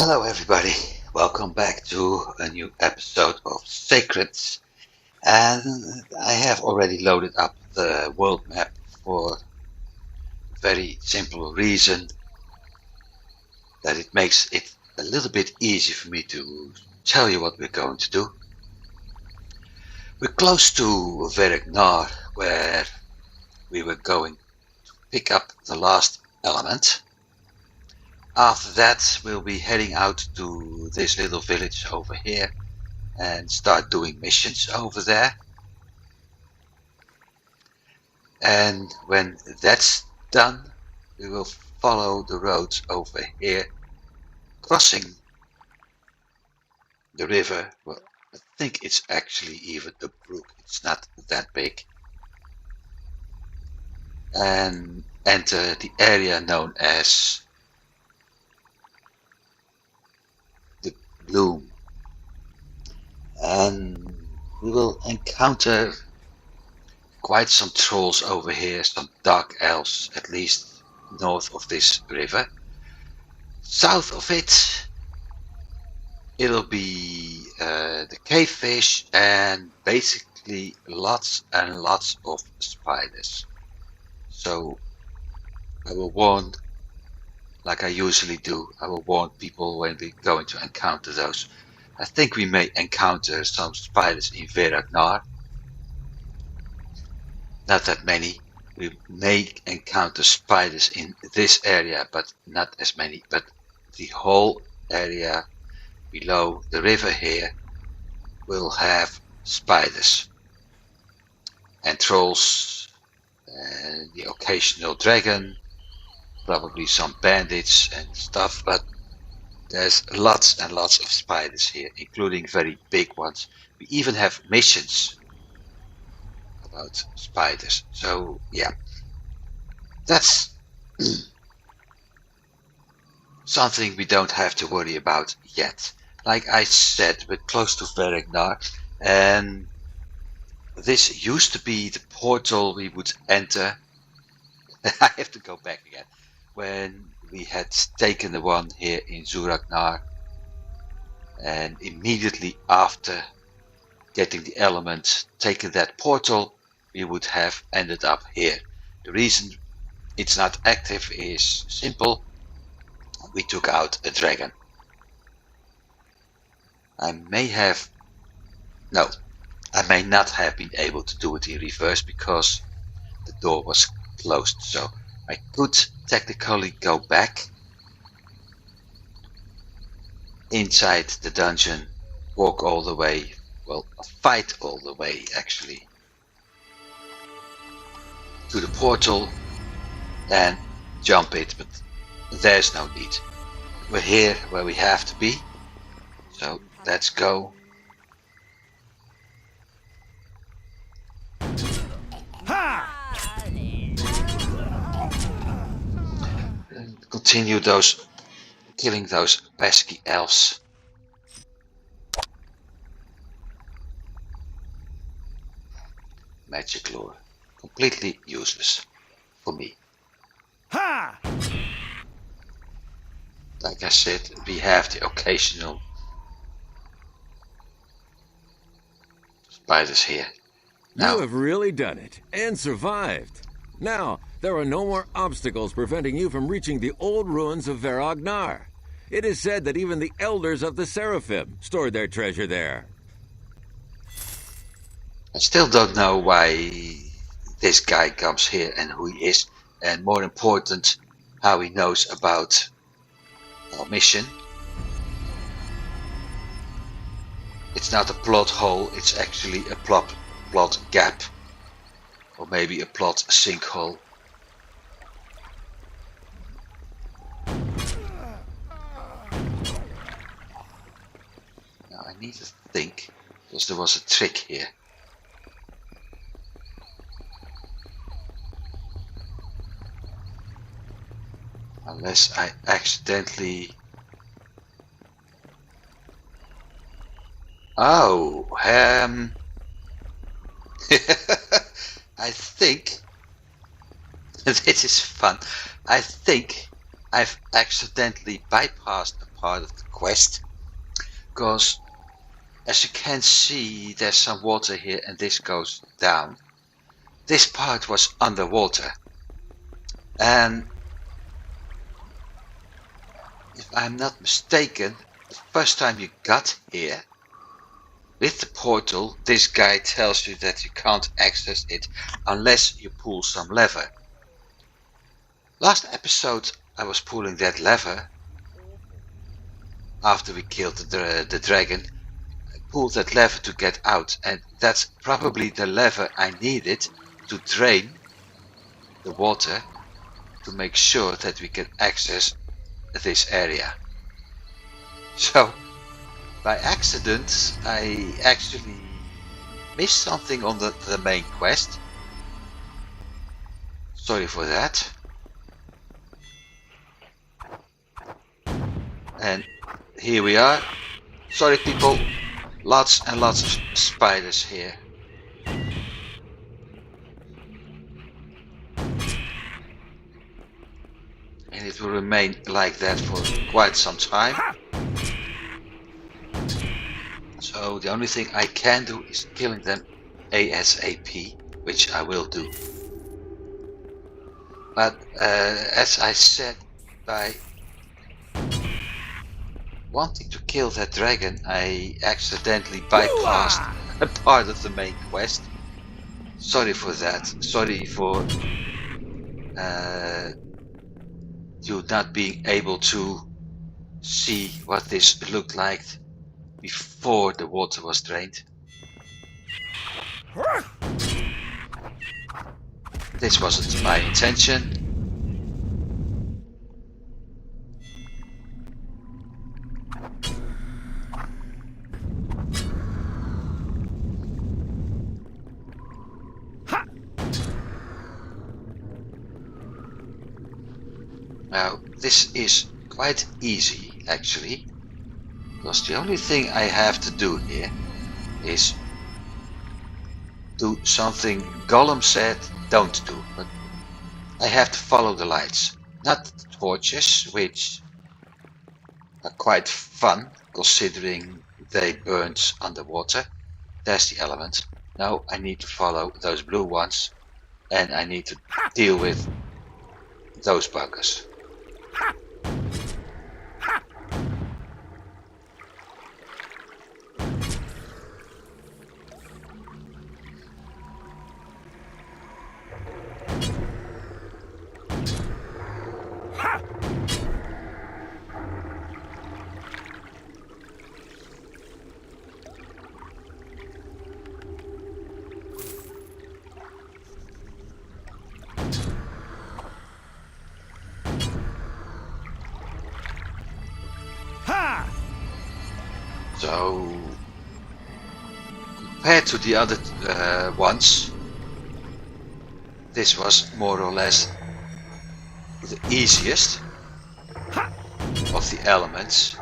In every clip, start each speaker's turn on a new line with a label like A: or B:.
A: Hello, everybody. Welcome back to a new episode of Secrets. And I have already loaded up the world map for a very simple reason that it makes it a little bit easy for me to tell you what we're going to do. We're close to Verag-Nar, where we were going to pick up the last element. After that, we'll be heading out to this little village over here and start doing missions over there. And when that's done, we will follow the roads over here, crossing the river. Well, I think it's actually even a brook. It's not that big. And enter the area known as the Gloom. And we will encounter quite some trolls over here, some dark elves, at least north of this river. South of it, it'll be the cave fish and basically lots and lots of spiders. So I will warn, like I usually do, I will warn people when we're going to encounter those. I think we may encounter some spiders in Verag-Nar. Not that many. We may encounter spiders in this area, but not as many. But the whole area below the river here will have spiders and trolls and the occasional dragon, probably some bandits and stuff, but there's lots and lots of spiders here, including very big ones. We even have missions about spiders. So yeah, that's something we don't have to worry about yet. Like I said, we're close to Verag-Nar, and this used to be the portal we would enter. I have to go back again. When we had taken the one here in Verag-Nar, and immediately after getting the element, taking that portal, we would have ended up here. The reason it's not active is simple. We took out a dragon. I may not have been able to do it in reverse because the door was closed. So I could technically go back inside the dungeon, walk all the way, well, fight all the way actually, to the portal and jump it, but there's no need. We're here where we have to be, so let's go. And continue killing those pesky elves. Magic lore, completely useless for me. Ha! Like I said, we have the occasional spiders here. Now,
B: you have really done it, and survived. Now, there are no more obstacles preventing you from reaching the old ruins of Verag-Nar. It is said that even the elders of the Seraphim stored their treasure there.
A: I still don't know why this guy comes here and who he is, and more important, how he knows about our mission. It's not a plot hole, it's actually a plot gap, or maybe a plot sinkhole. Now I need to think, because there was a trick here. Unless I accidentally... Oh, I think... This is fun. I think I've accidentally bypassed a part of the quest, because as you can see, there's some water here and this goes down. This part was underwater, and if I'm not mistaken, the first time you got here, with the portal, this guy tells you that you can't access it unless you pull some lever. Last episode I was pulling that lever after we killed the dragon. I pulled that lever to get out, and that's probably the lever I needed to drain the water to make sure that we can access this area. So by accident I actually missed something on the main quest. Sorry for that. And here we are. Sorry people, lots and lots of spiders here. And it will remain like that for quite some time. So the only thing I can do is killing them ASAP, which I will do. But as I said, by wanting to kill that dragon, I accidentally bypassed a part of the main quest. Sorry for that. Sorry for you not being able to see what this looked like before the water was drained. This wasn't my intention. Now, this is quite easy actually, because the only thing I have to do here is do something Gollum said don't do, but I have to follow the lights, not the torches, which are quite fun considering they burned underwater. There's the element. Now I need to follow those blue ones, and I need to deal with those buggers. So, compared to the other ones, this was more or less the easiest of the elements,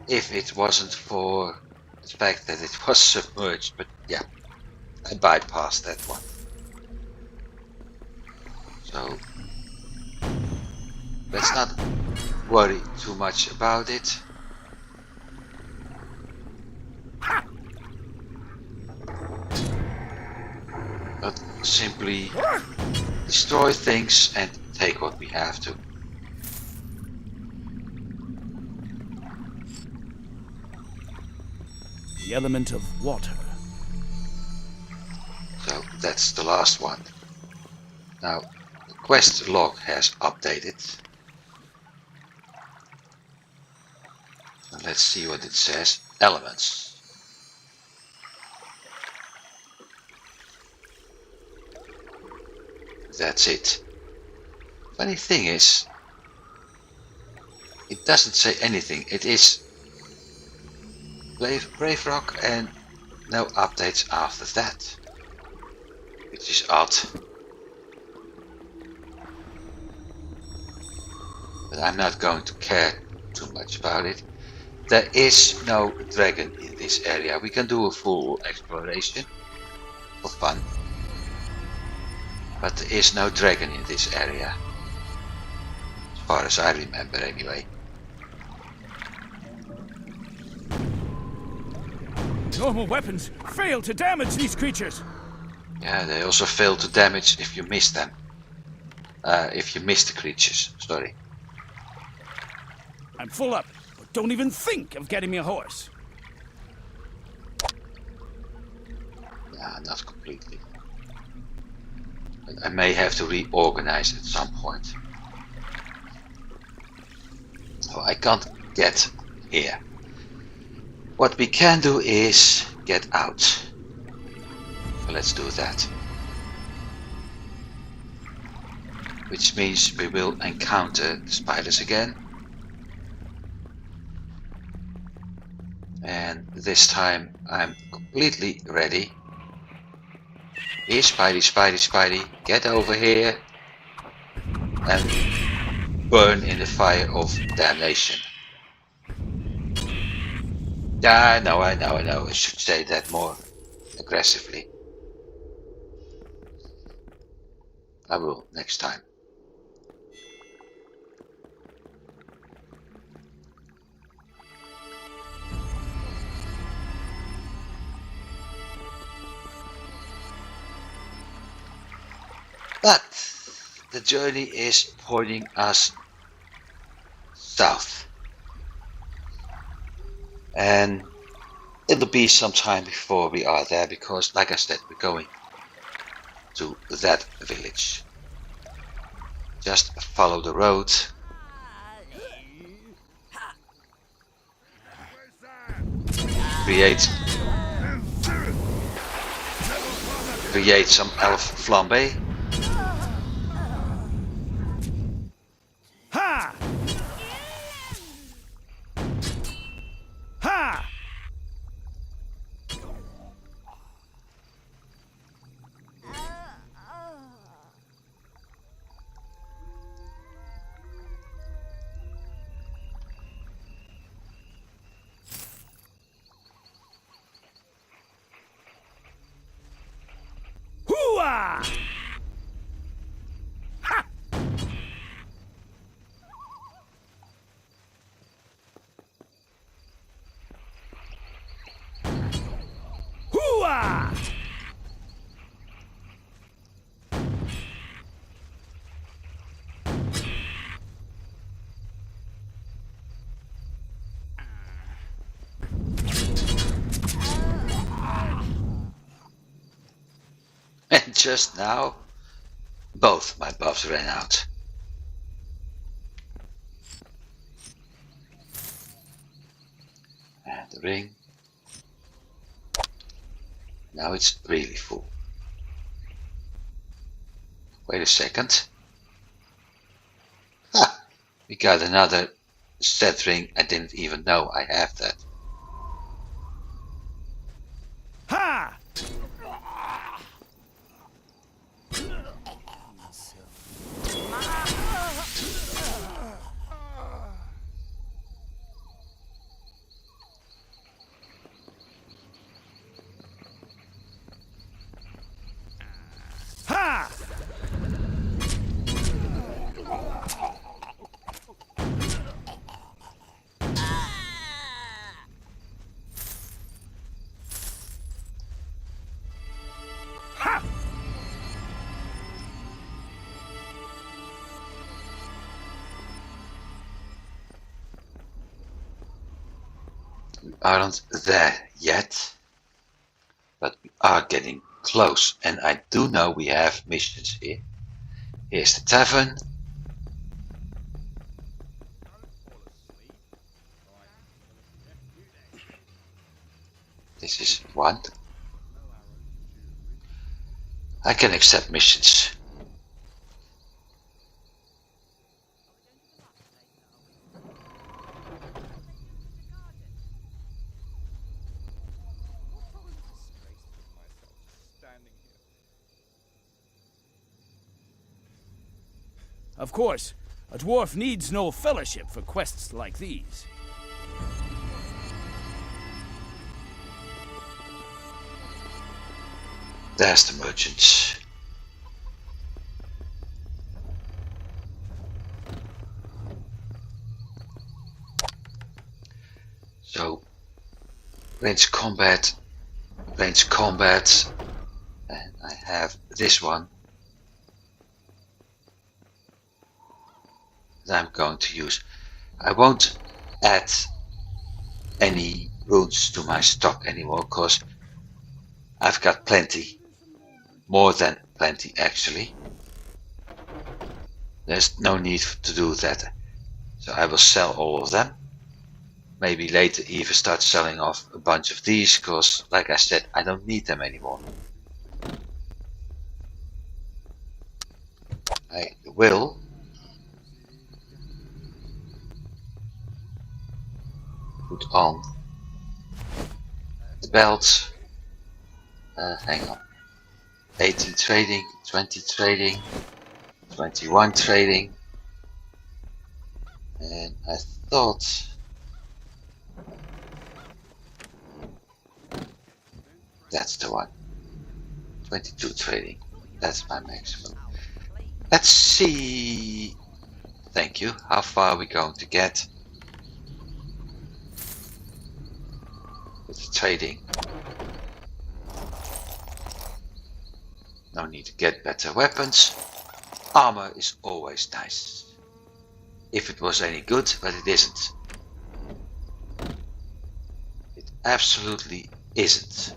A: if it wasn't for the fact that it was submerged. But yeah, I bypassed that one. So let's not worry too much about it. But simply destroy things and take what we have to.
C: The element of water.
A: So that's the last one. Now the quest log has updated. So let's see what it says. Elements. That's it. Funny thing is, it doesn't say anything. It is Brave Rock and no updates after that, which is odd. But I'm not going to care too much about it. There is no dragon in this area. We can do a full exploration for fun. But there is no dragon in this area, as far as I remember anyway.
C: Normal weapons fail to damage these creatures.
A: Yeah, they also fail to damage if you miss them. If you miss the creatures, sorry.
C: I'm full up, but don't even think of getting me a horse.
A: Yeah, not completely. I may have to reorganize at some point. So I can't get here. What we can do is get out. So let's do that. Which means we will encounter the spiders again. And this time I'm completely ready. Here, Spidey, Spidey, Spidey, get over here and burn in the fire of damnation. I know. I should say that more aggressively. I will next time. But the journey is pointing us south. And it'll be some time before we are there because, like I said, we're going to that village. Just follow the road. Create some elf flambe.
C: Ha! Ha! Hoo-ah! Ha! Hoo-ah!
A: And just now, both my buffs ran out. And the ring. Now it's really full. Wait a second. Ha! We got another set ring. I didn't even know I have that.
C: Ha! Ha! Ha!
A: We aren't there yet, but we are getting close. And I do know we have missions here. Here's the tavern. This is one. I can accept missions.
C: Of course, a dwarf needs no fellowship for quests like these.
A: There's the merchants. So, range combat range combat, and I have this one that I'm going to use. I won't add any runes to my stock anymore because I've got plenty, more than plenty actually. There's no need to do that, so I will sell all of them. Maybe later even start selling off a bunch of these because, like I said, I don't need them anymore. I will put on the belt. Hang on. 18 trading, 20 trading, 21 trading, and I thought that's the one. 22 trading. That's my maximum. Let's see. Thank you. How far are we going to get with the trading? No need to get better weapons. Armor is always nice. If it was any good, but it isn't. It absolutely isn't.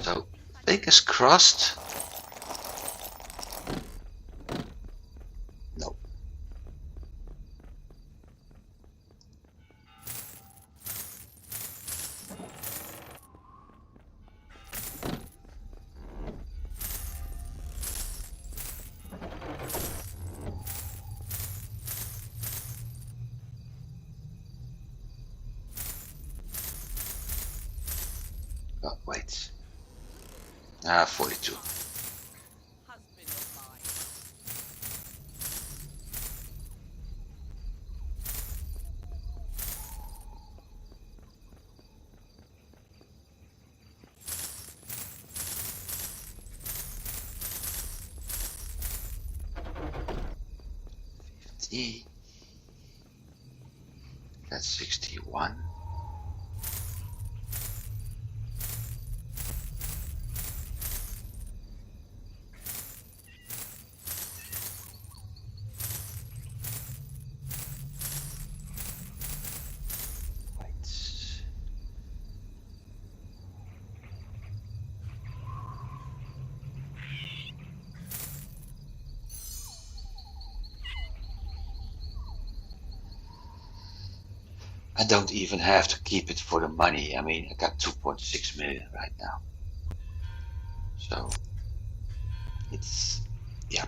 A: So, fingers crossed. No. Oh, wait. 42. That's 61. I don't even have to keep it for the money. I mean, I got 2.6 million right now. So, it's, yeah.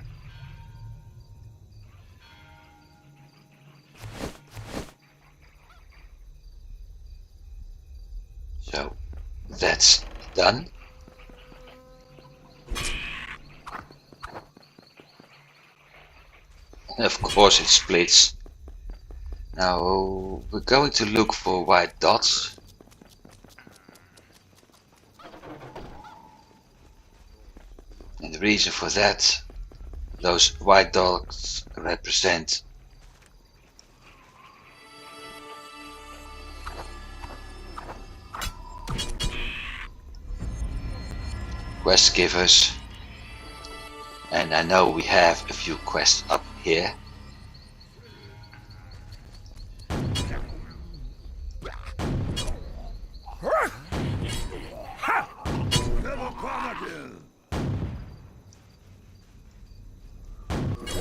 A: So, that's done. And of course it splits. Now, we're going to look for white dots. And the reason for that, those white dots represent quest givers. And I know we have a few quests up here.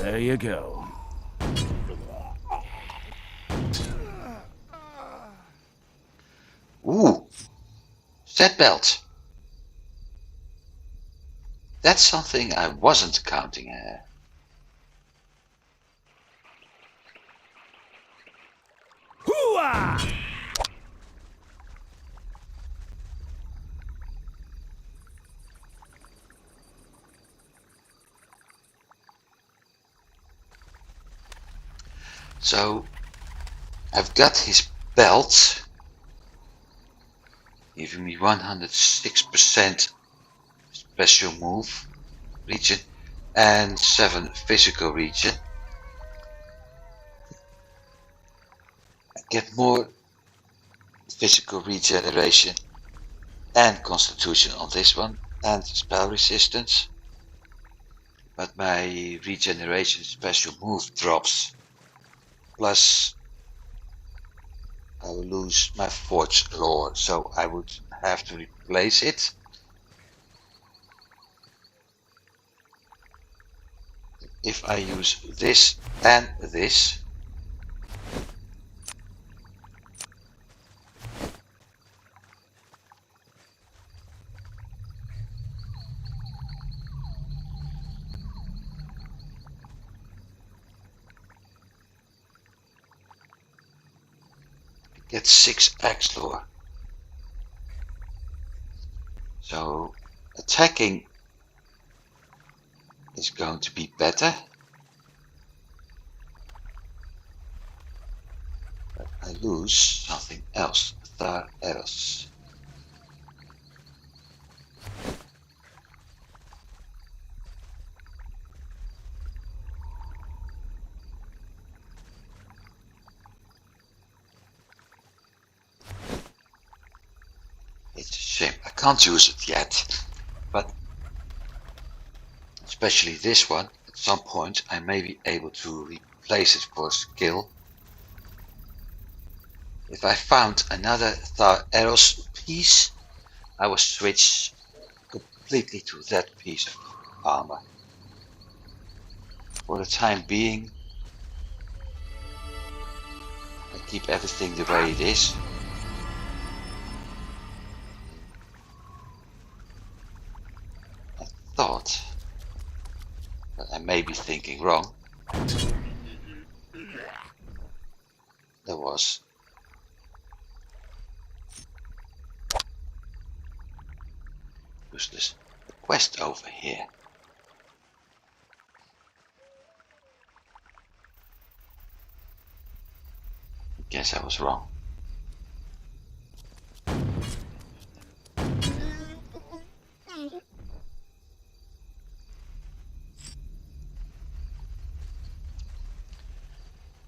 C: There you go.
A: Ooh, set belt. That's something I wasn't counting.
C: Hooah!
A: So, I've got his belt, giving me 106% special move region and 7 physical region. I get more physical regeneration and Constitution on this one, and spell resistance. But my regeneration special move drops. Plus, I will lose my Forge lore, so I would have to replace it. If I use this and this, I get 6 axe lore. So attacking is going to be better. But I lose something else. Thar arrows. It's a shame. I can't use it yet. But especially this one, at some point I may be able to replace it for a skill. If I found another Thar arrows piece, I will switch completely to that piece of armor. For the time being, I keep everything the way it is. I thought, but I may be thinking wrong, there was useless quest over here. I guess I was wrong.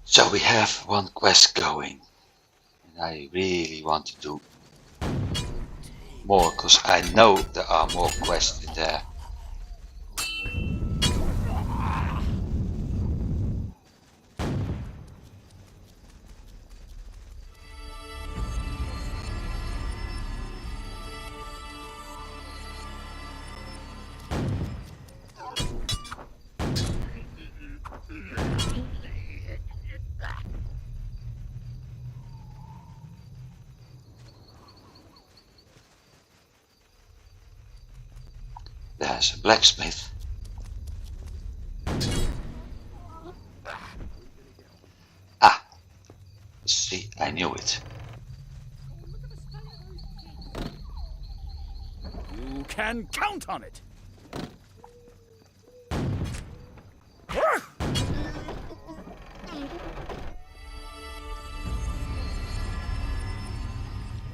A: So we have one quest going, and I really want to do more, because I know there are more quests in there. There's a blacksmith. Ah, see, I knew it.
C: You can count on it.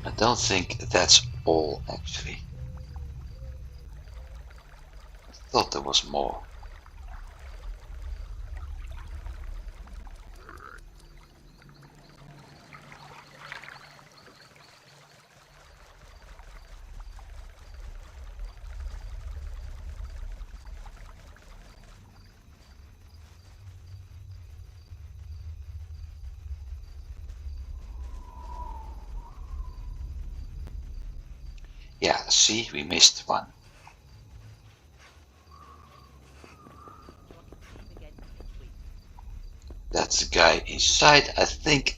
A: I don't think that's all, actually. I thought there was more. Yeah, see, we missed one. That's the guy inside, I think.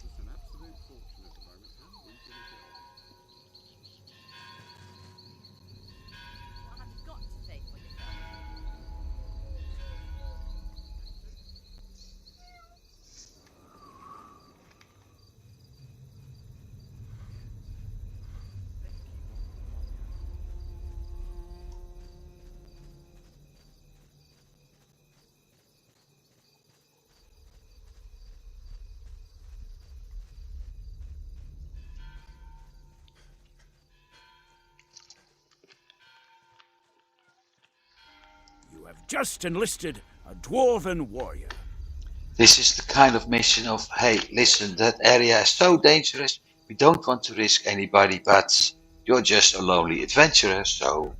C: You have just enlisted a dwarven warrior.
A: This is the kind of mission of, hey, listen, that area is so dangerous, we don't want to risk anybody, but You're just a lonely adventurer, so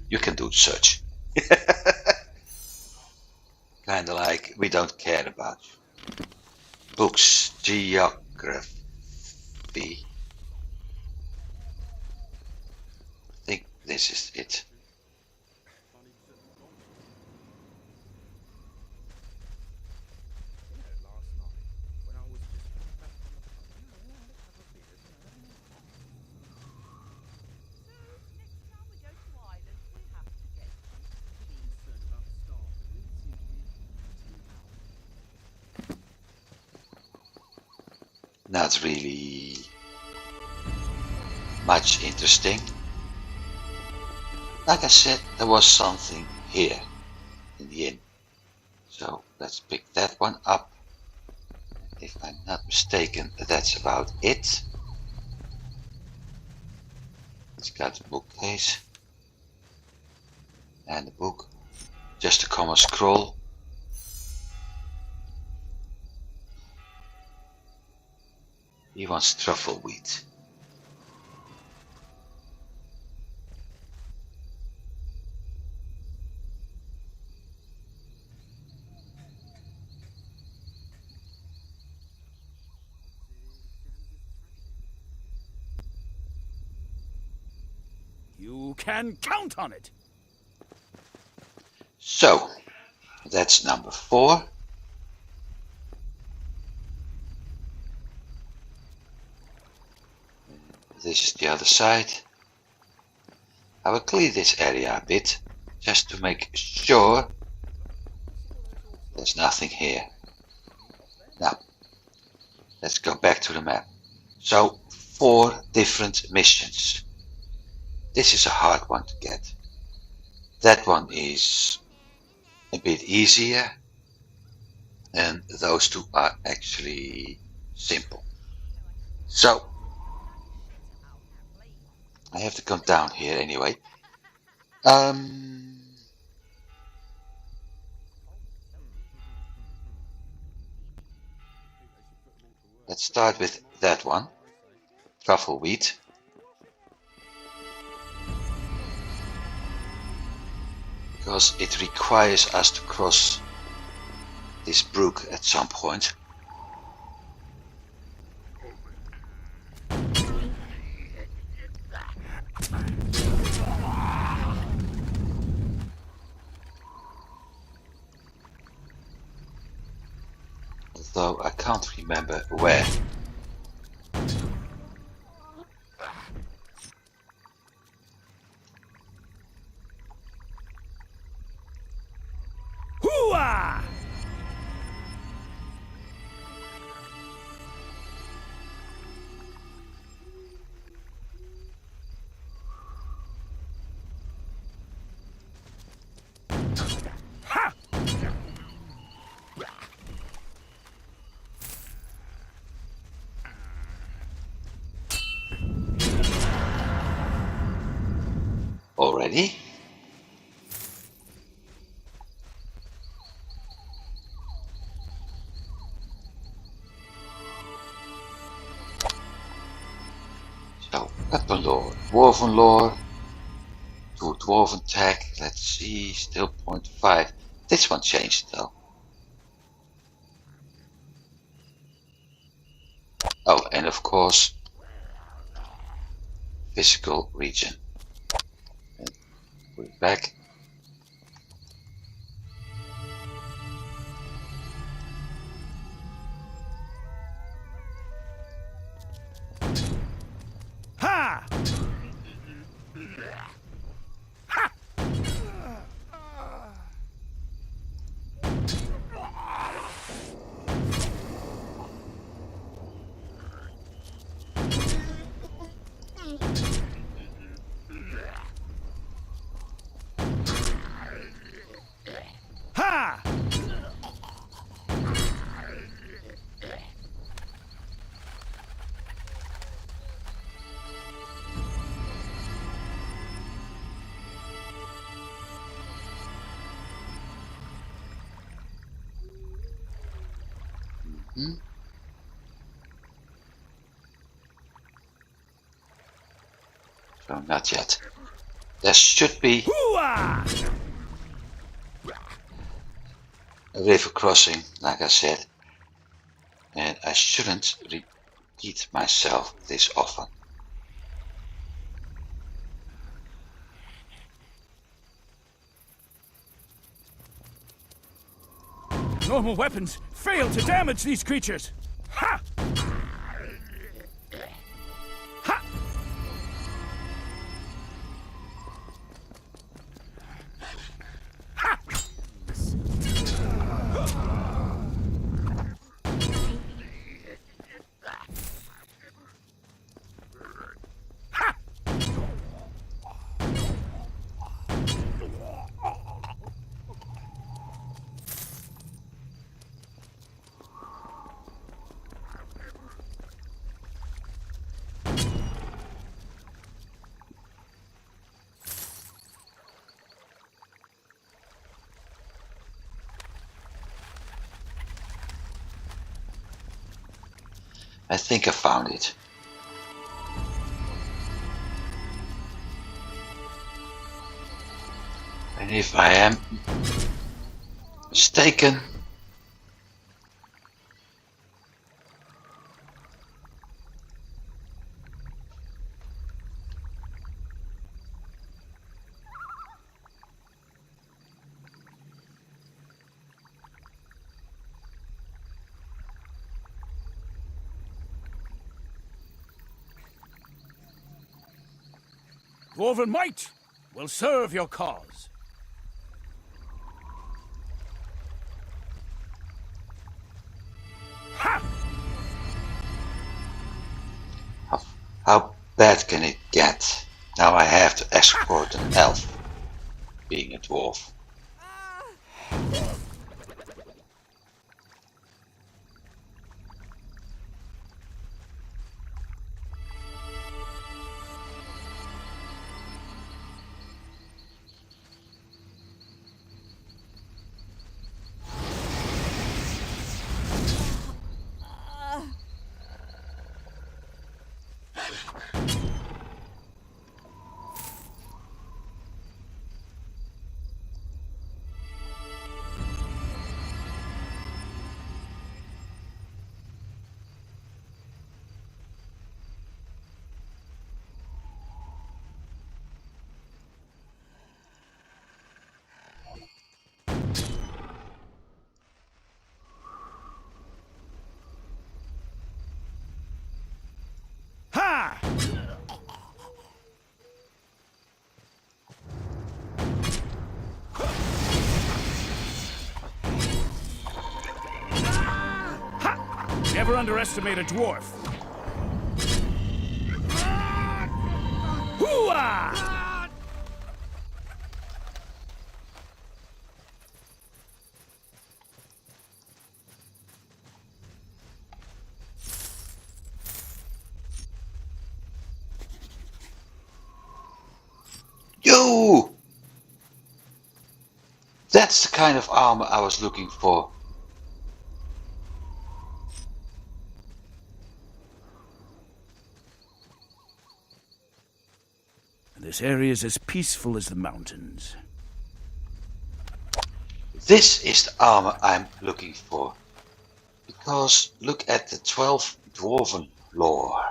A: you can do such. Kinda like we don't care about you. Books, geography. I think this is it. Not really much interesting. Like I said, there was something here in the inn. So let's pick that one up. If I'm not mistaken, that's about it. It's got a bookcase and a book. Just a common scroll. He wants truffle wheat.
C: You can count on it.
A: So, that's number 4. This is the other side. I will clear this area a bit, just to make sure there's nothing here. Now, let's go back to the map. So, 4 different missions. This is a hard one to get. That one is a bit easier, and those 2 are actually simple. So, I have to come down here anyway. Let's start with that one, truffle wheat. Because it requires us to cross this brook at some point. Although I can't remember where.
C: Hooah! Ha!
A: Already? So, weapon lore, dwarven lore, to dwarven tech, let's see, still 0.5. This one changed though. Oh, and of course, physical region. And put it back.
C: Ha! Ha! Ha!
A: No, not yet. There should be
C: Hoo-ah!
A: a river crossing, like I said, and I shouldn't repeat myself this often.
C: Normal weapons fail to damage these creatures. Ha! Ha! Ha!
A: I think I found it. And if I am mistaken,
C: Dwarven might will serve your cause. Ha!
A: how bad can it get? Now I have to escort an elf, being a dwarf.
C: Ha! Ha! Never underestimate a dwarf. Hoo-ah!
A: Yo! That's the kind of armor I was looking for.
C: This area is as peaceful as the mountains.
A: This is the armor I'm looking for. Because look at the 12 dwarven lore.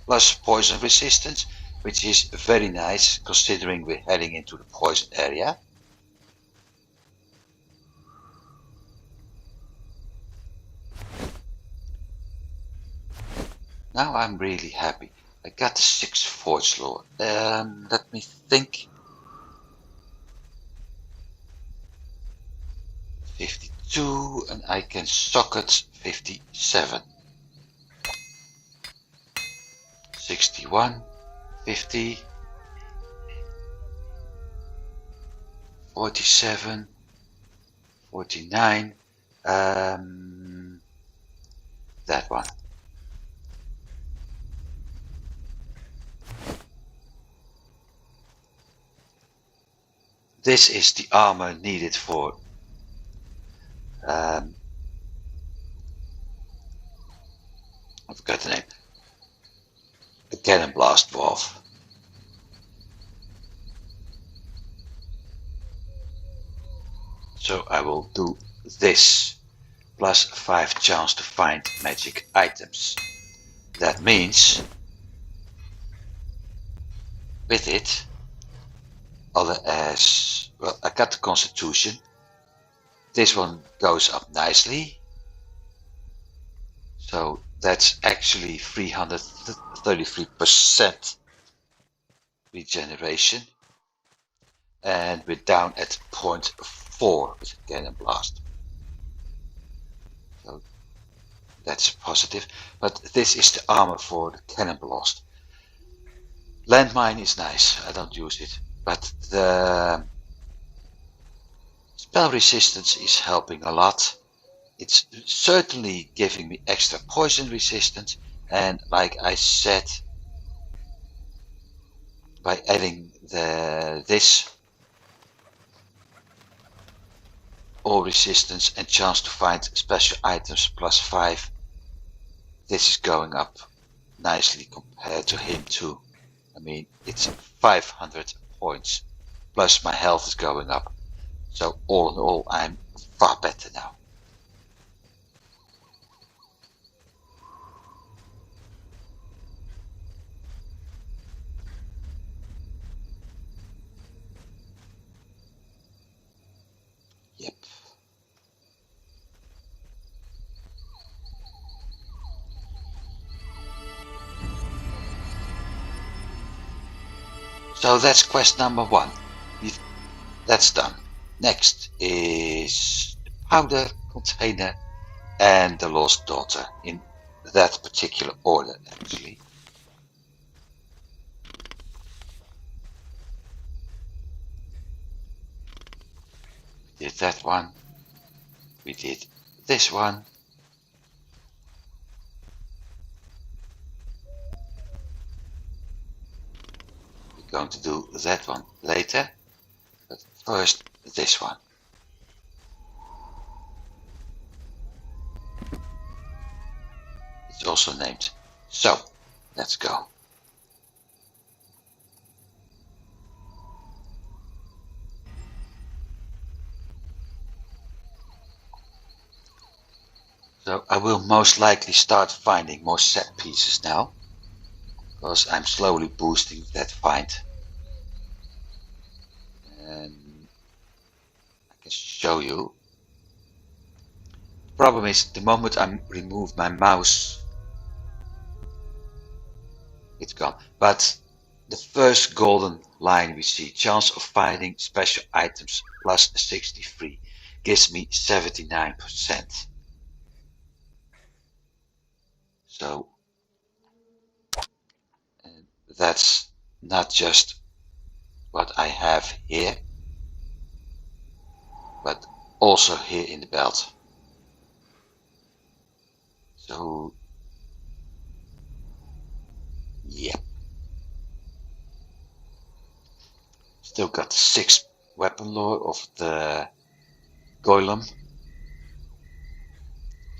A: Plus poison resistance, which is very nice considering we're heading into the poison area. Now I'm really happy. I got the 6 forge lore. Let me think. 52 and I can socket 57. 61, 50, 47, 49, that one. This is the armor needed for I forgot the name. A cannon blast dwarf. So I will do this. Plus 5 chance to find magic items. That means with it, other as well, I got the constitution. This one goes up nicely. So that's actually 333% regeneration. And we're down at 0.4 with a cannon blast. So that's positive. But this is the armor for the cannon blast. Landmine is nice. I don't use it. But the spell resistance is helping a lot. It's certainly giving me extra poison resistance, and like I said, by adding this all resistance and chance to find special items plus 5, this is going up nicely compared to him too. I mean, it's 500 points plus my health is going up, so all in all I'm far better now. Yep. So that's quest number 1. That's done. Next is the powder container and the lost daughter, in that particular order actually. We did that one. We did this one. We're going to do that one later, but first this one. It's also named. So, let's go. So I will most likely start finding more set pieces now, because I'm slowly boosting that find. And I can show you. The problem is, the moment I remove my mouse, it's gone. But the first golden line we see, chance of finding special items plus 63, gives me 79%. So that's not just what I have here, but also here in the belt. So yeah, still got the 6th weapon lore of the Golem.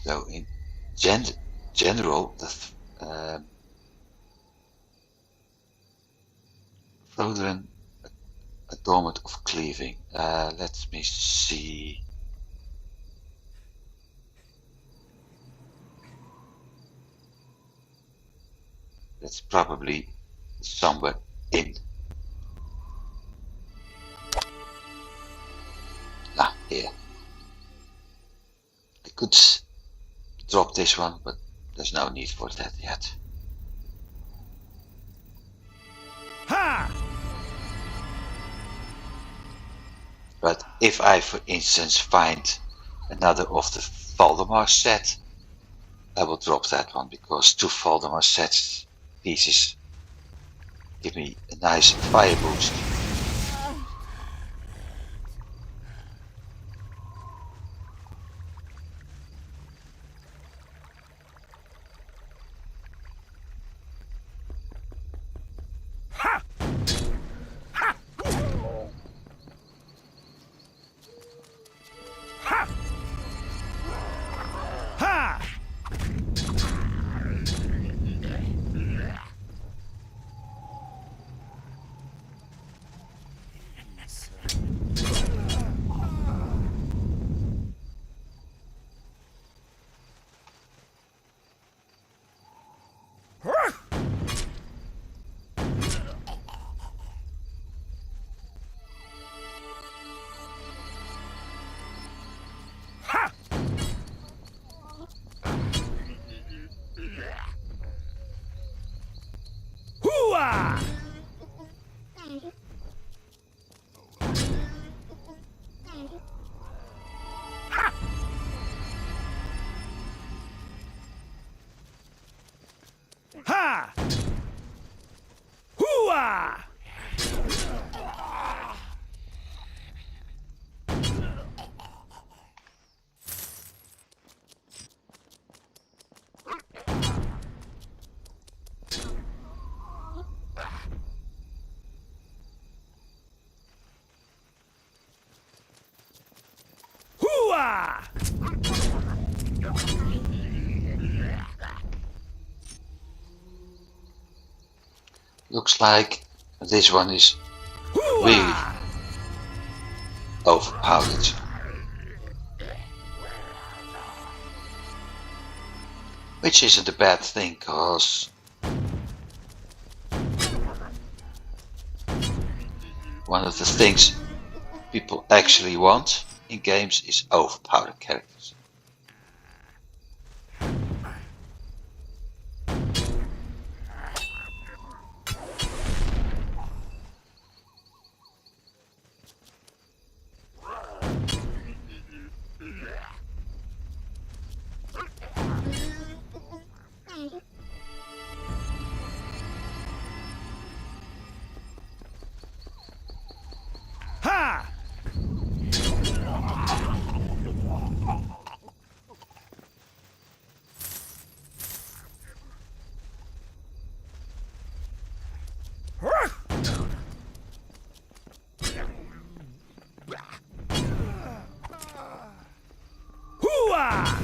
A: So in general, the Frodren Adornment of Cleaving. Let me see. That's probably somewhere in. Here. I could drop this one, but there's no need for that yet.
C: Ha!
A: But if I, for instance, find another of the Valdemar set, I will drop that one, because 2 Valdemar sets pieces give me a nice fire boost.
C: Ha! Hoo-ah! Hoo-ah!
A: Looks like this one is really
C: Hoo-ah!
A: overpowered. Which isn't a bad thing, cause one of the things people actually want in games is overpowered characters.
C: Ha! Hoo-ah!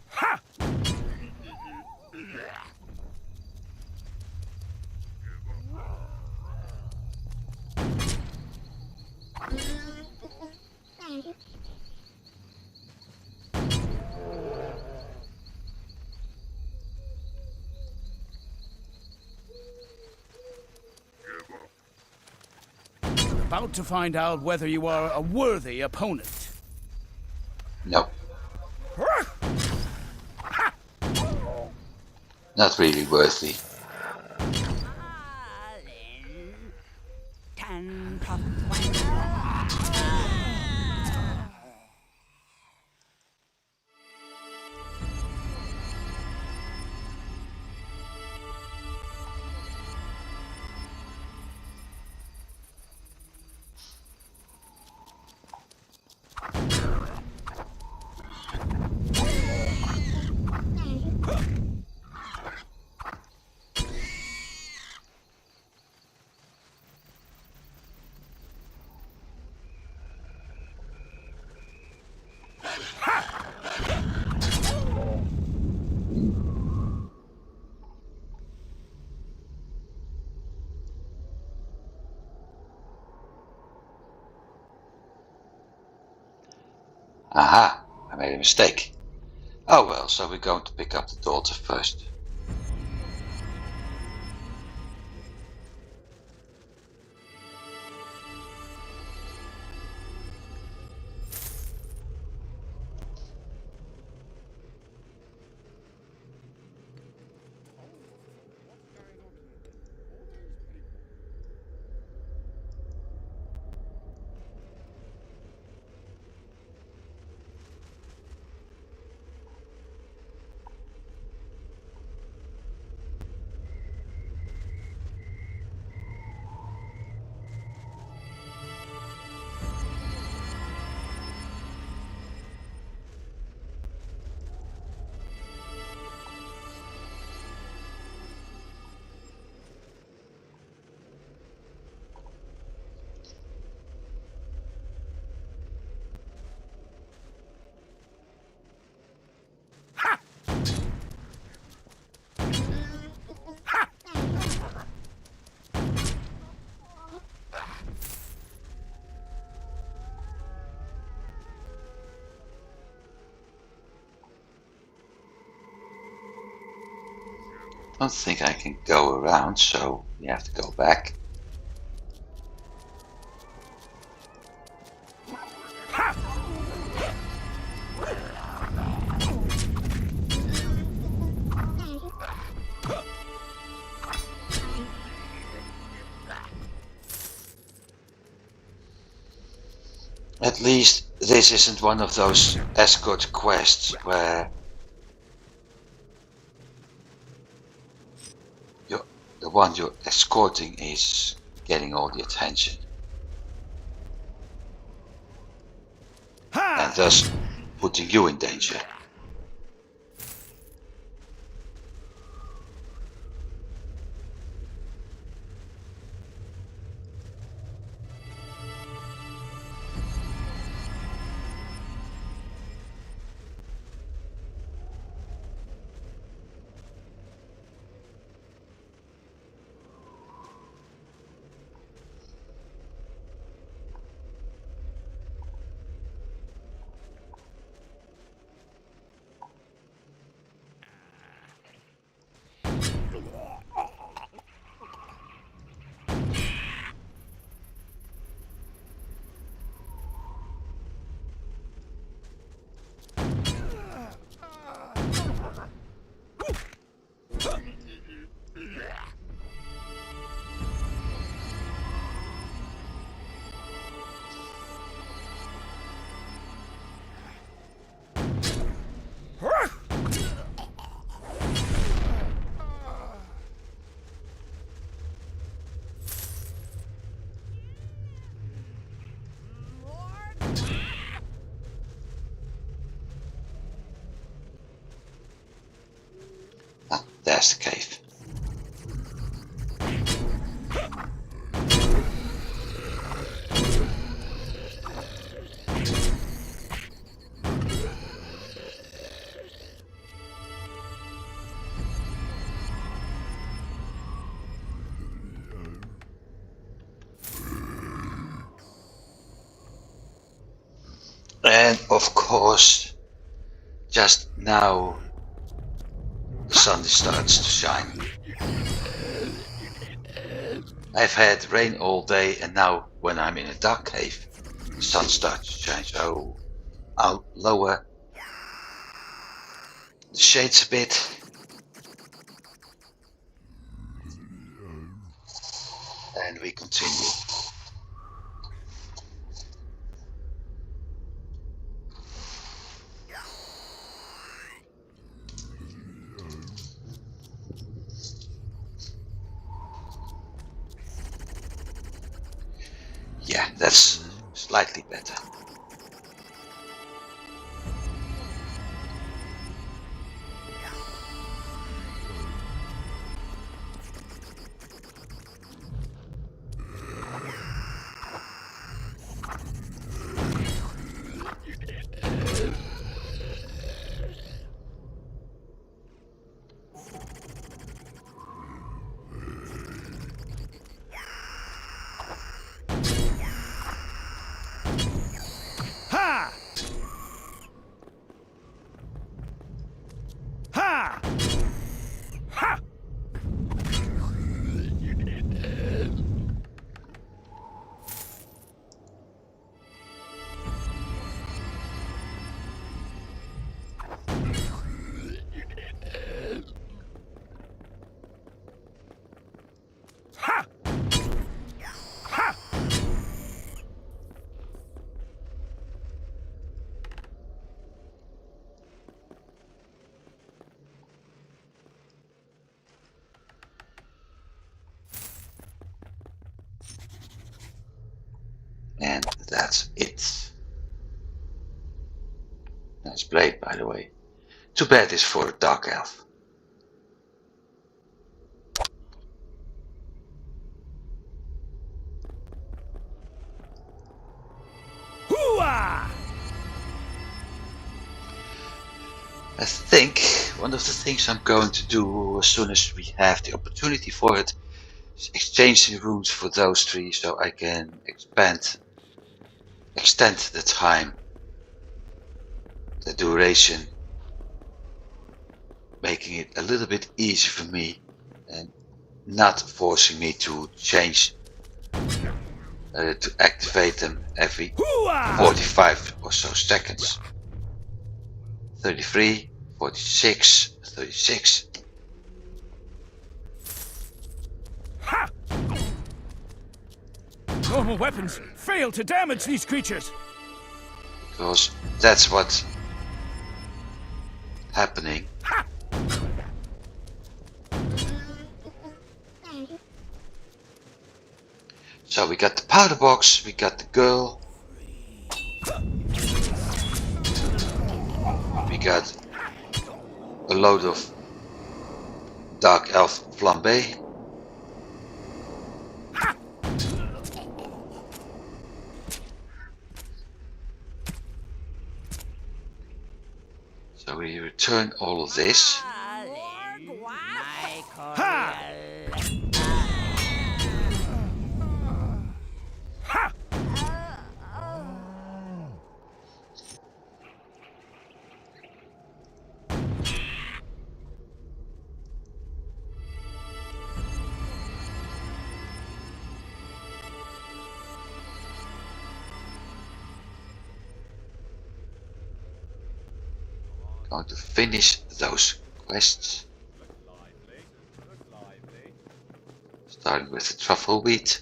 C: Ha! About to find out whether you are a worthy opponent.
A: No, not really worthy. Aha, I made a mistake. Oh well, so we're going to pick up the daughter first. Don't think I can go around, so we have to go back. At least this isn't one of those escort quests where the one you're escorting is getting all the attention. And thus putting you in danger. Ah, there's the cave. And of course, just now the sun starts to shine. I've had rain all day, and now when I'm in a dark cave, the sun starts to shine. So I'll lower the shades a bit. And we continue. Yeah, that's slightly better. And that's it. Nice blade, by the way. Too bad it's for a dark elf. I think one of the things I'm going to do as soon as we have the opportunity for it is exchange the runes for those three so I can extend the time, the duration, making it a little bit easier for me and not forcing me to change to activate them every 45 or so seconds. 33, 46, 36.
C: Normal weapons fail to damage these creatures.
A: because that's what's happening. So we got the powder box, we got the girl, we got a load of dark elf flambe. So we return all of this. Going to finish those quests. Starting with the truffle wheat.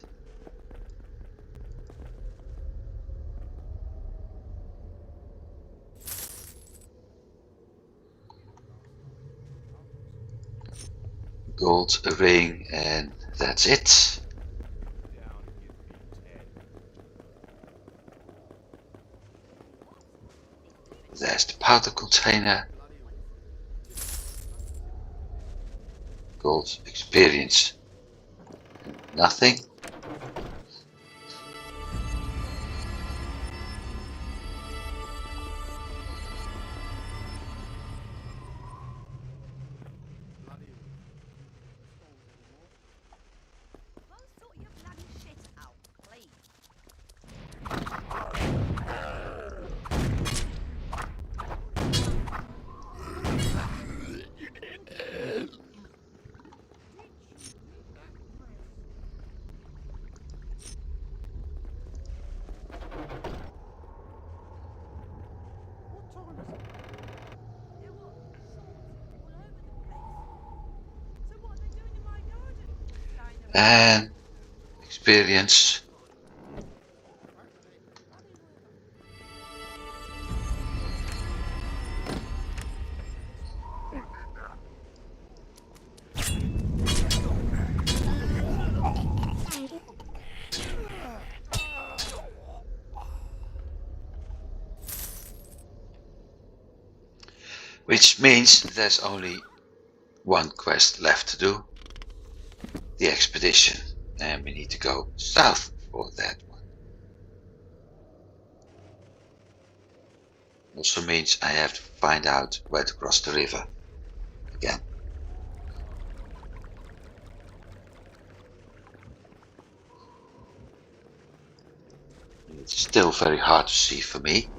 A: Gold ring, and that's it. There's the powder container. Gold experience. Nothing. And experience. Which means there's only one quest left to do. The expedition. And we need to go south for that one. Also means I have to find out where to cross the river again. It's still very hard to see for me.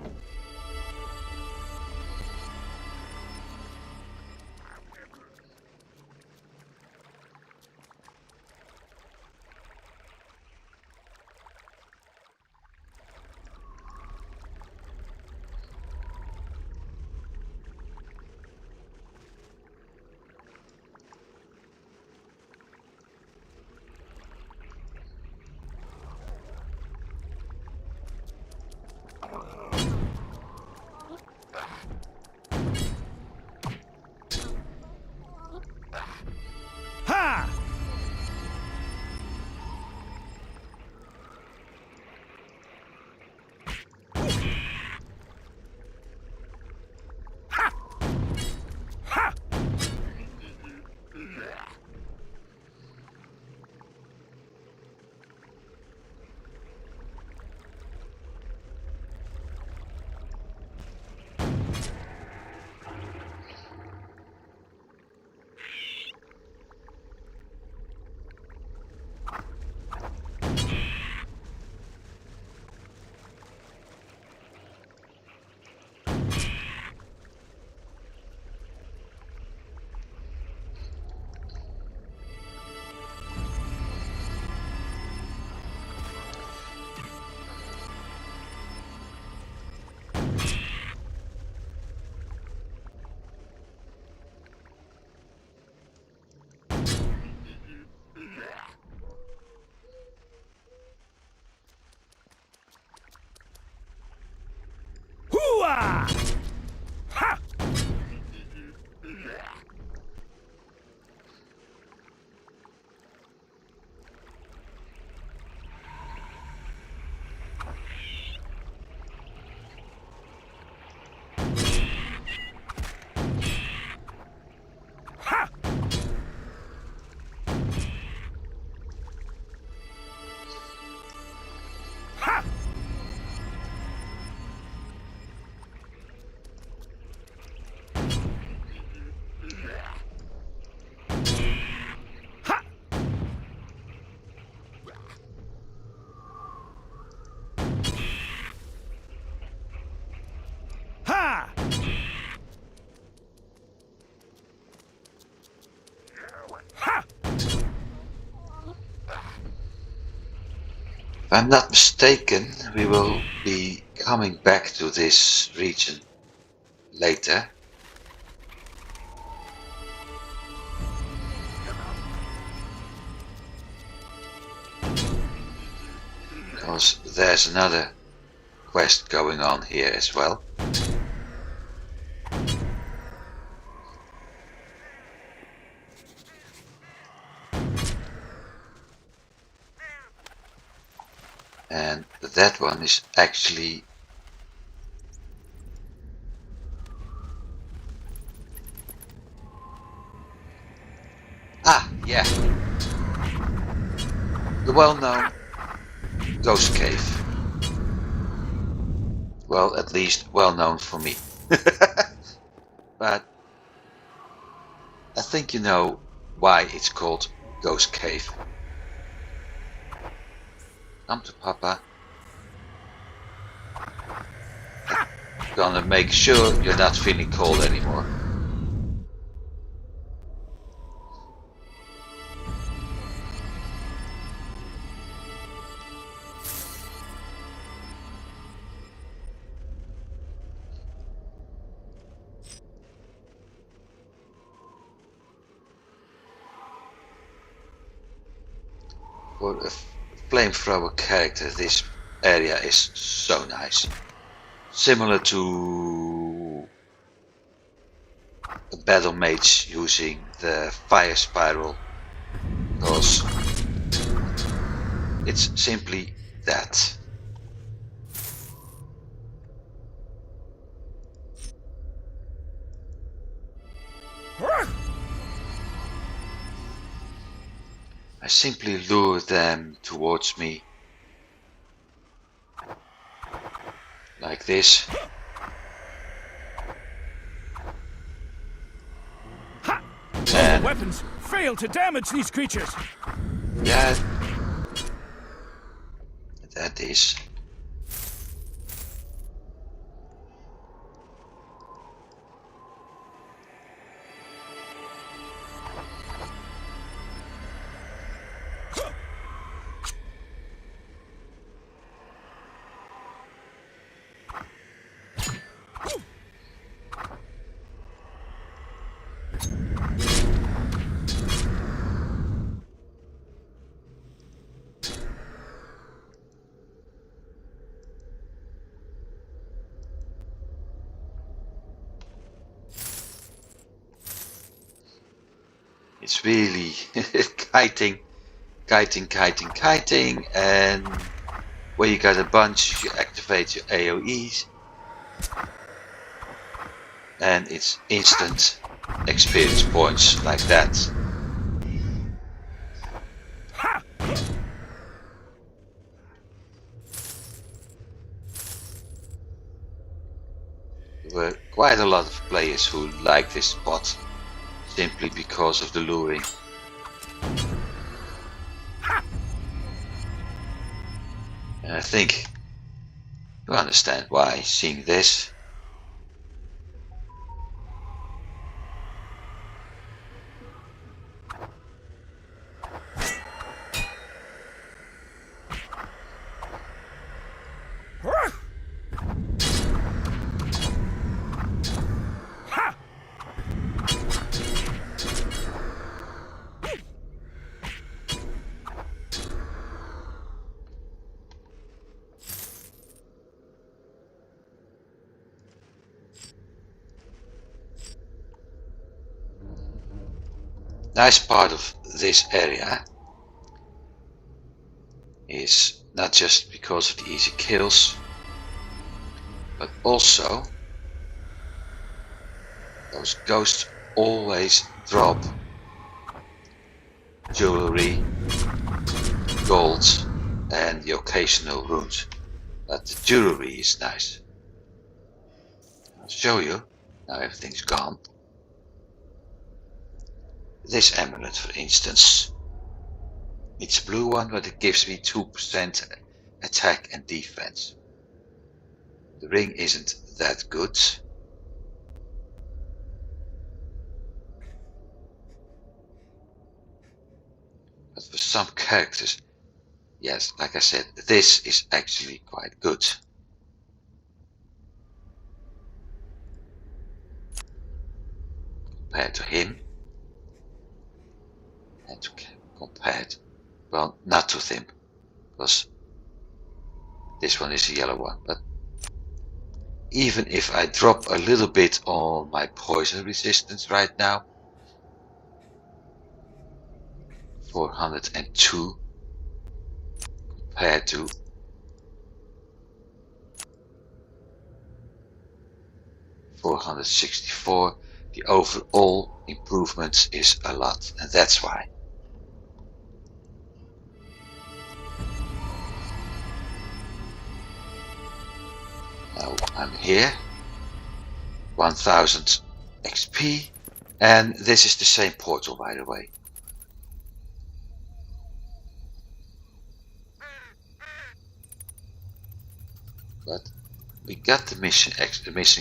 A: If I'm not mistaken, we will be coming back to this region later. Because there's another quest going on here as well. And that one is actually yeah, the well-known ghost cave. Well, at least well-known for me. But I think you know why it's called Ghost Cave. Come to Papa. Gonna make sure you're not feeling cold anymore. For a flamethrower character, this area is so nice. Similar to a battle mage using the fire spiral, because it's simply that. I simply lure them towards me like this.
C: And weapons fail to damage these creatures.
A: Yeah, that is. It's really kiting, and when you got a bunch, you activate your AoEs, and it's instant experience points like that. There were quite a lot of players who liked this spot simply because of the luring. And I think you understand why, seeing this. Nice part of this area is not just because of the easy kills, but also those ghosts always drop jewelry, gold, and the occasional runes. But the jewelry is nice. I'll show you. Now everything's gone. This amulet, for instance. It's a blue one, but it gives me 2% attack and defense. The ring isn't that good. But for some characters, Yes, like I said, this is actually quite good. Compared to him, and compared, well, not to him, because this one is a yellow one, but even if I drop a little bit on my poison resistance right now, 402 compared to 464, the overall improvements is a lot, and that's why. Now I'm here, 1000 XP, and this is the same portal, by the way. But we got the missing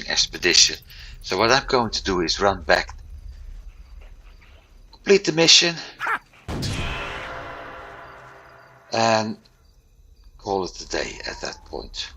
A: expedition. So what I'm going to do is run back, complete the mission, and call it a day at that point.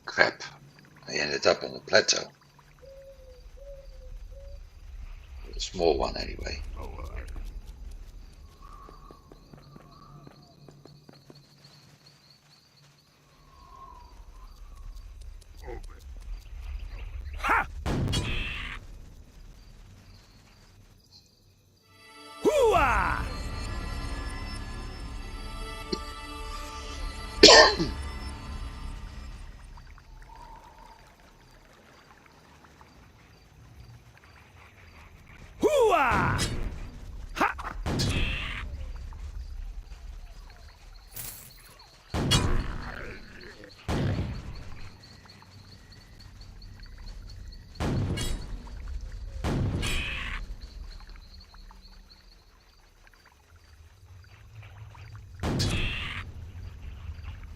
A: Crap, I ended up on a plateau. A small one anyway.
C: Hooah! Hooah! Ha!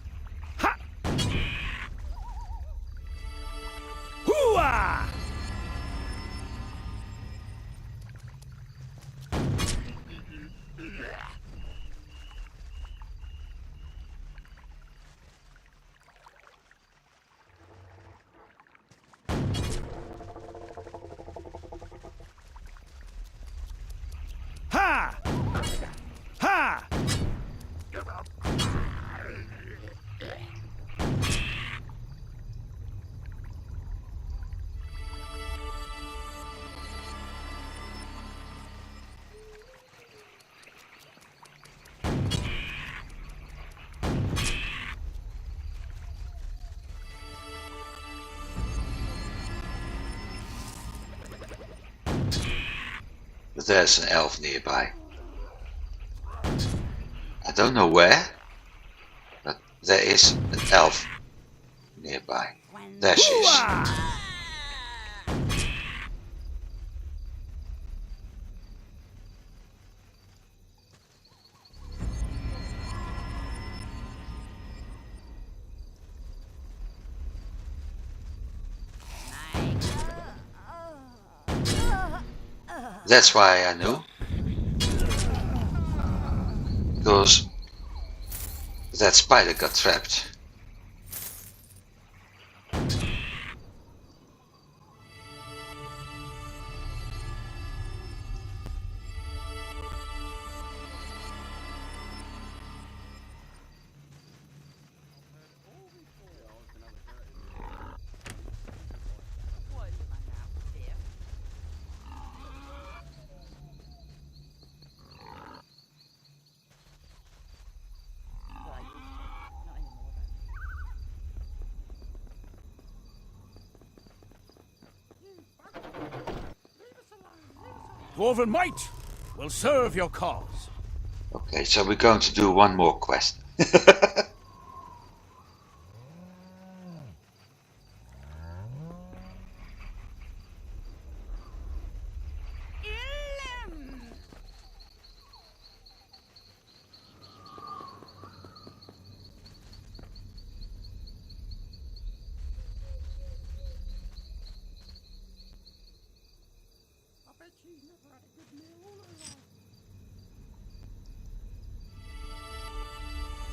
C: Hooah! Ha! Ha!
A: But there's an elf nearby. I don't know where, but there is an elf nearby. There she is.
C: Hooah!
A: That's why I knew. Because that spider got trapped.
C: Dwarven might will serve your cause.
A: Okay, so we're going to do one more quest.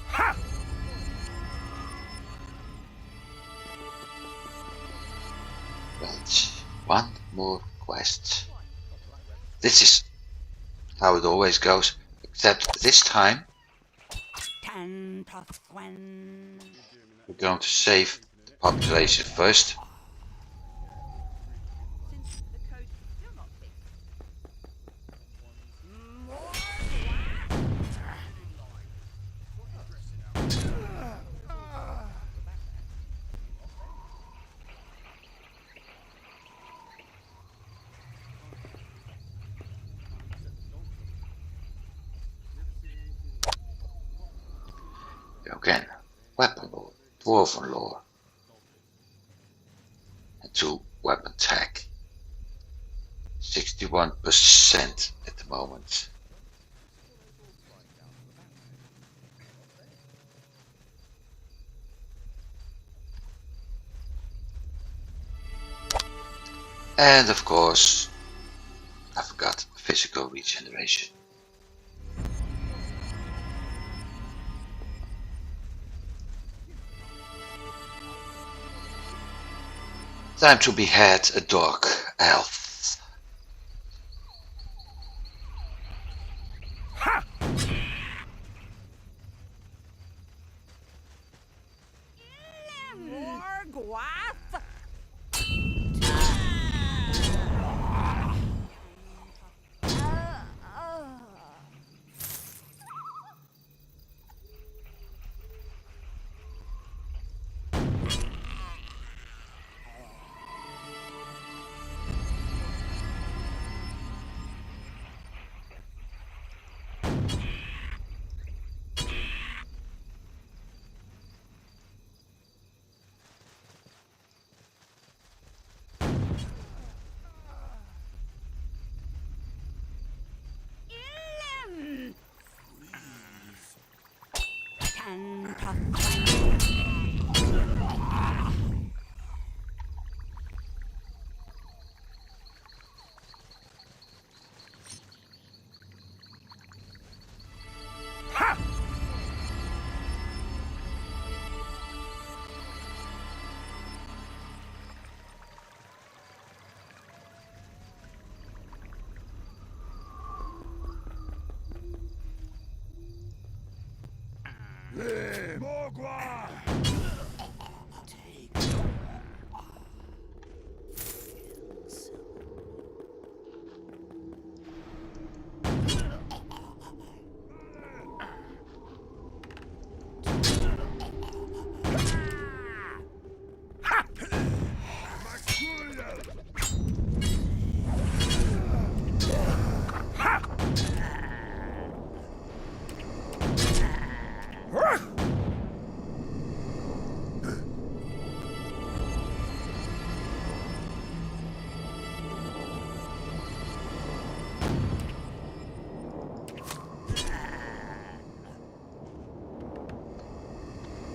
C: Ha!
A: Right, one more quest. This is how it always goes, except this time we're going to save the population first. Again, weapon lore, dwarven lore, and 2 weapon tech. 61% at the moment. And of course, I forgot physical regeneration. Time to behead a dog elf.
C: Ha!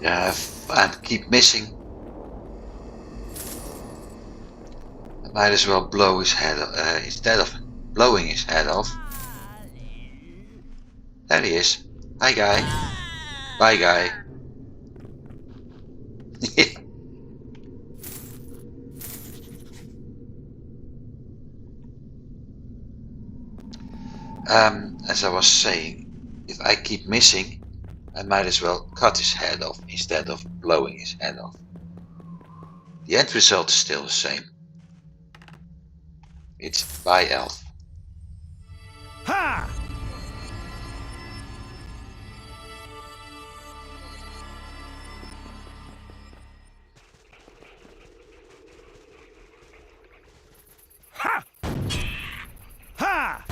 A: Yeah, if I keep missing, I might as well blow his head off, instead of blowing his head off. There he is. Hi guy. Bye guy. As I was saying, if I keep missing, I might as well cut his head off instead of blowing his head off. The end result is still the same. It's by elf.
C: Ha! Ha! Ha!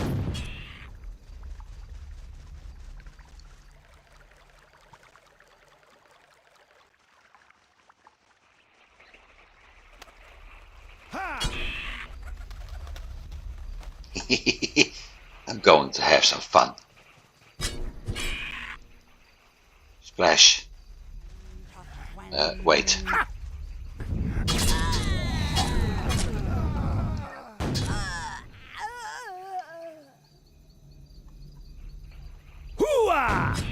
A: I'm going to have some fun. Splash. Wait.
C: Hooah!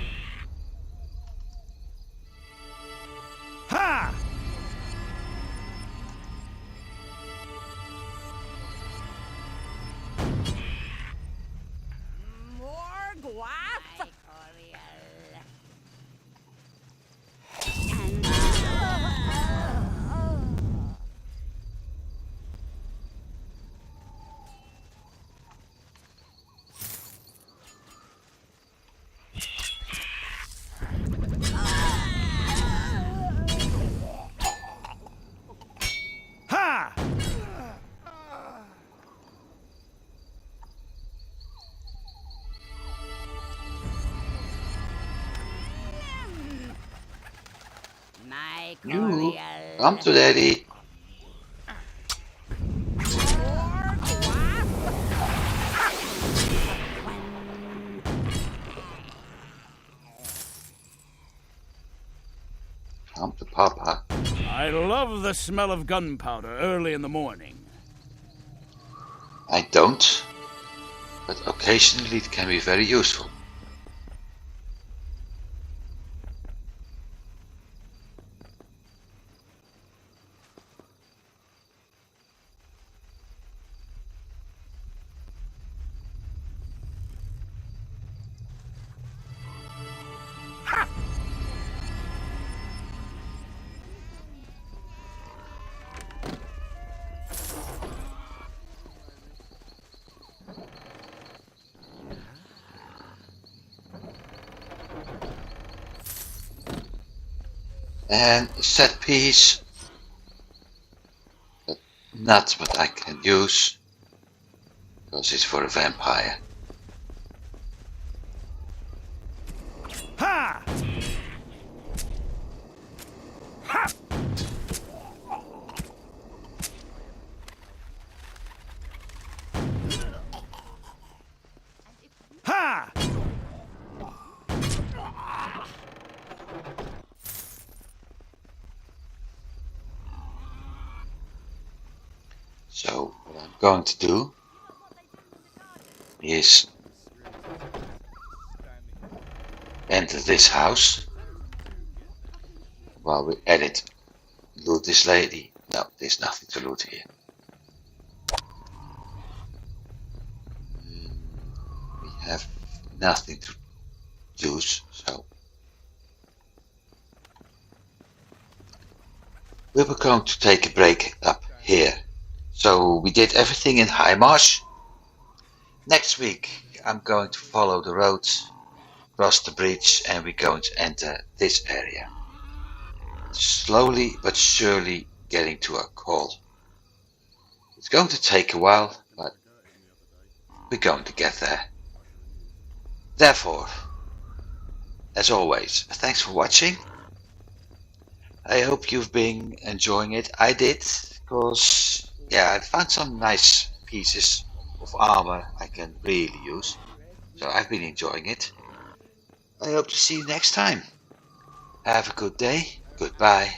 C: Ha!
D: More guap.
C: Ha!
D: My
A: You
D: Coriel.
A: come to daddy.
D: More guap.
A: Come to Papa.
C: I love the smell of gunpowder early in the morning.
A: I don't, but occasionally it can be very useful. And set piece, but not what I can use, because it's for a vampire.
C: Ha! Ha! Ha!
A: So what I'm going to do is enter this house while we edit. Loot this lady. No, there's nothing to loot here. We have nothing to use, so we were going to take a break up here. So we did everything in Highmarsh. Next week I'm going to follow the roads, cross the bridge, and we're going to enter this area. Slowly but surely getting to our call. It's going to take a while, but we're going to get there. Therefore, as always, thanks for watching. I hope you've been enjoying it. I did, because yeah, I found some nice pieces of armor I can really use. So I've been enjoying it. I hope to see you next time. Have a good day. Goodbye.